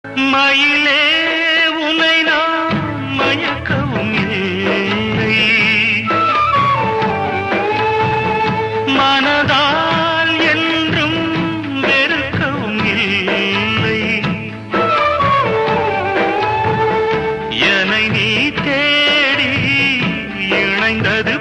மயிலே உனை நான் மயக்கவும் இல்லை, மனதால் என்றும் வெறுக்கவும் இல்லை. என்னை நீ தேடி இணைந்தது